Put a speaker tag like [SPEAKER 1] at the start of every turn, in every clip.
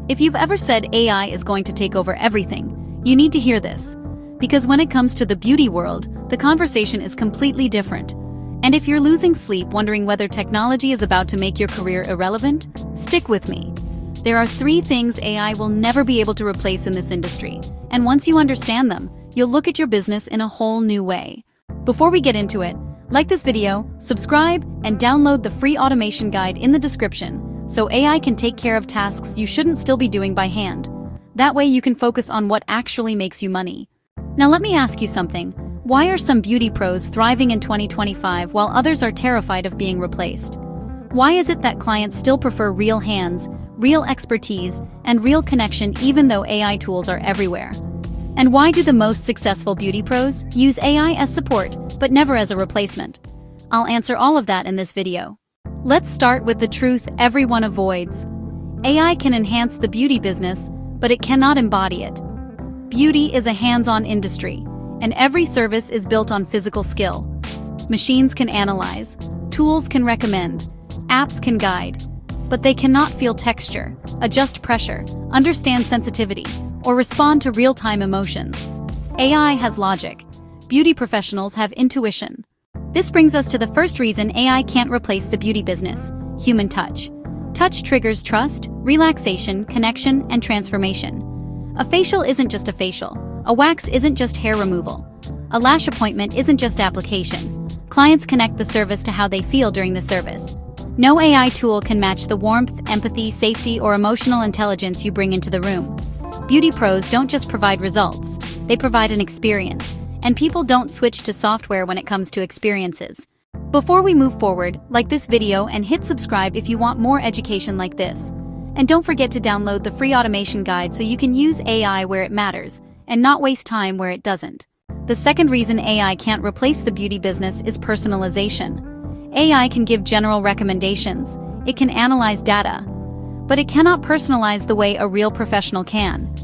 [SPEAKER 1] If you've ever said AI is going to take over everything, you need to hear this. Because when it comes to the beauty world, the conversation is completely different. And if you're losing sleep wondering whether technology is about to make your career irrelevant, stick with me. There are 3 things AI will never be able to replace in this industry. And once you understand them, you'll look at your business in a whole new way. Before we get into it, like this video, subscribe, and download the free automation guide in the description so AI can take care of tasks you shouldn't still be doing by hand. That way you can focus on what actually makes you money. Now let me ask you something. Why are some beauty pros thriving in 2025 while others are terrified of being replaced? Why is it that clients still prefer real hands, real expertise, and real connection even though AI tools are everywhere? And why do the most successful beauty pros use AI as support, but never as a replacement? I'll answer all of that in this video. Let's start with the truth everyone avoids. AI can enhance the beauty business, but it cannot embody it. Beauty is a hands-on industry, and every service is built on physical skill. Machines can analyze, tools can recommend, apps can guide, but they cannot feel texture, adjust pressure, understand sensitivity, or respond to real-time emotions. AI has logic. Beauty professionals have intuition. This brings us to the first reason AI can't replace the beauty business: human touch. Touch triggers trust, relaxation, connection, and transformation. A facial isn't just a facial. A wax isn't just hair removal. A lash appointment isn't just application. Clients connect the service to how they feel during the service. No AI tool can match the warmth, empathy, safety, or emotional intelligence you bring into the room. Beauty pros don't just provide results, they provide an experience. And people don't switch to software when it comes to experiences. Before we move forward, like this video and hit subscribe if you want more education like this. And don't forget to download the free automation guide so you can use AI where it matters and not waste time where it doesn't. The second reason AI can't replace the beauty business is personalization. AI can give general recommendations, it can analyze data, but it cannot personalize the way a real professional can.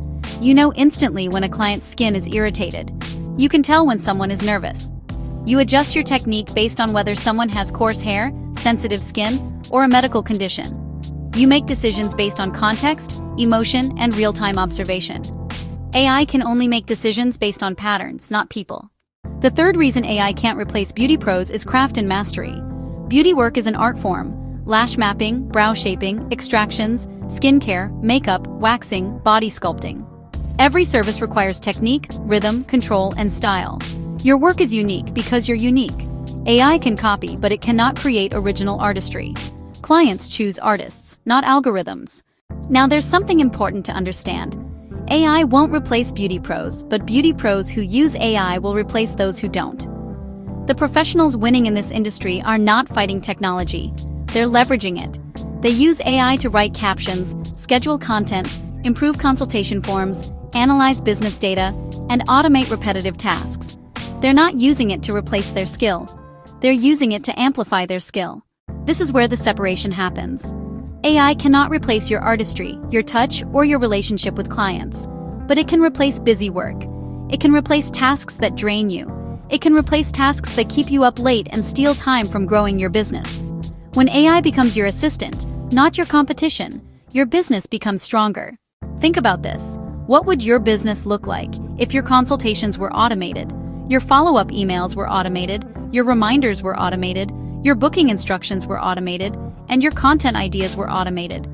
[SPEAKER 1] You know instantly when a client's skin is irritated. You can tell when someone is nervous. You adjust your technique based on whether someone has coarse hair, sensitive skin, or a medical condition. You make decisions based on context, emotion, and real-time observation. AI can only make decisions based on patterns, not people. The third reason AI can't replace beauty pros is craft and mastery. Beauty work is an art form. Lash mapping, brow shaping, extractions, skincare, makeup, waxing, body sculpting. Every service requires technique, rhythm, control, and style. Your work is unique because you're unique. AI can copy, but it cannot create original artistry. Clients choose artists, not algorithms. Now there's something important to understand. AI won't replace beauty pros, but beauty pros who use AI will replace those who don't. The professionals winning in this industry are not fighting technology. They're leveraging it. They use AI to write captions, schedule content, improve consultation forms, analyze business data, and automate repetitive tasks. They're not using it to replace their skill. They're using it to amplify their skill. This is where the separation happens. AI cannot replace your artistry, your touch, or your relationship with clients. But it can replace busy work. It can replace tasks that drain you. It can replace tasks that keep you up late and steal time from growing your business. When AI becomes your assistant, not your competition, your business becomes stronger. Think about this. What would your business look like if your consultations were automated, your follow-up emails were automated, your reminders were automated, your booking instructions were automated, and your content ideas were automated?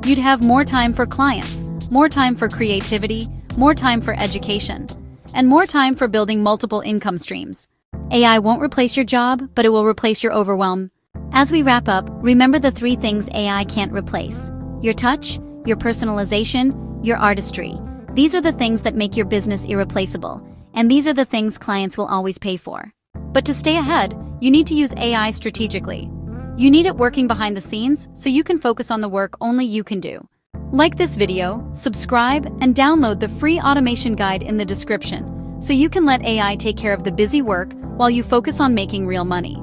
[SPEAKER 1] You'd have more time for clients, more time for creativity, more time for education, and more time for building multiple income streams. AI won't replace your job, but it will replace your overwhelm. As we wrap up, remember the 3 things AI can't replace: your touch, your personalization, your artistry. These are the things that make your business irreplaceable, and these are the things clients will always pay for. But to stay ahead, you need to use AI strategically. You need it working behind the scenes so you can focus on the work only you can do. Like this video, subscribe, and download the free automation guide in the description so you can let AI take care of the busy work while you focus on making real money.